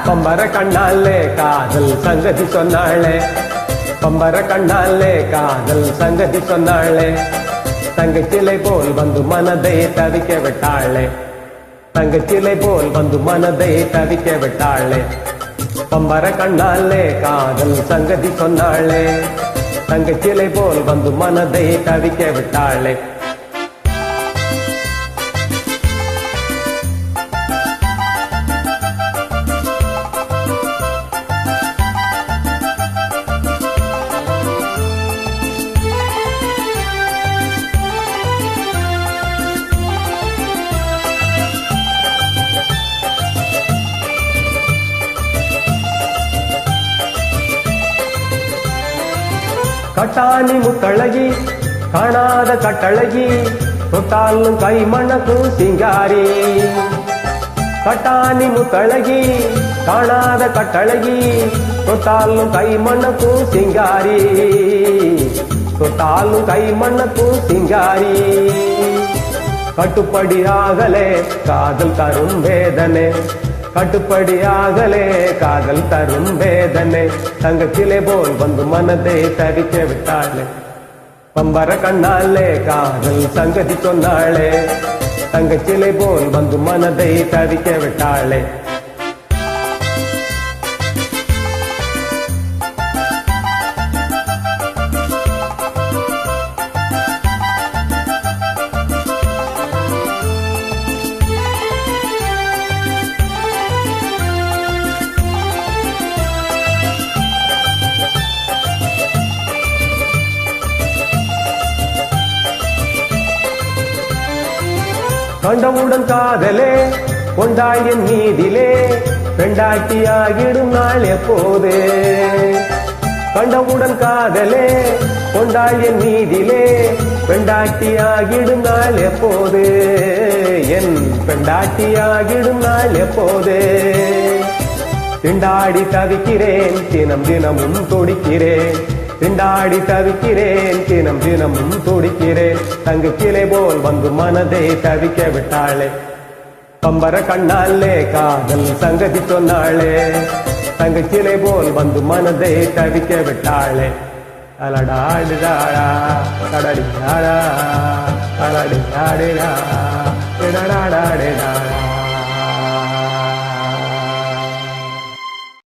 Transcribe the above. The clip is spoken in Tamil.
பம்பர கண்ணாலே காதல் சங்கதி சொன்னாளே, பம்பர கண்ணாலே காதல் சங்கதி சொன்னாளே, தங்கச்சிலை போல் வந்து மனதை தவிக்க விட்டாளே, தங்கச்சிலை போல் வந்து மனதை தவிக்க விட்டாளே. பம்பர கண்ணாலே காதல் சங்கதி சொன்னாளே, தங்கச்சிலை போல் வந்து மனதை தவிக்க விட்டாளே. கட்டாணி முத்தழகி காணாத கட்டழகி, தொட்டாலும் கை மணக்கும் சிங்காரி. கட்டாணி முத்தழகி காணாத கட்டழகி, தொட்டாலும் கை மணக்கும் சிங்காரி, தொட்டாலும் கை மணக்கும் சிங்காரி. கட்டுப்படியாகலே காதல் தரும் வேதனை, கட்டுப்படியாகலே காதல் தரும் வேதனை, தங்கச்சிலை போல் வந்து மனதை தவிக்க விட்டாளே. பம்பர கண்ணாலே காதல் சங்கதி சொன்னாளே, தங்கச்சிலை போல் வந்து மனதை தவிக்க விட்டாளே. கண்டவுடன் காதலே கொண்டாயின் மீதிலே, பெண்டாட்டியாகிடும் நாள் எப்போது. கண்டவுடன் காதலே கொண்டாயின் மீதிலே, பெண்டாட்டியாகிடும் நாள் எப்போது, என் பெண்டாட்டியாகிடும் நாள் எப்போது. திண்டாடி தவிக்கிறேன் தினம் தினமும் துடிக்கிறேன், திண்டாடி தவிக்கிறேன் தினம் தினமும் துடிக்கிறேன், தங்கச்சிலை போல் வந்து மனதை தவிக்க விட்டாளே. பம்பர கண்ணாலே காதல் சங்கதி சொன்னாளே, தங்கச்சிலை போல் வந்து மனதை தவிக்க விட்டாளே. அலடாடுடாடா கடடி அலடி ஆடுடா.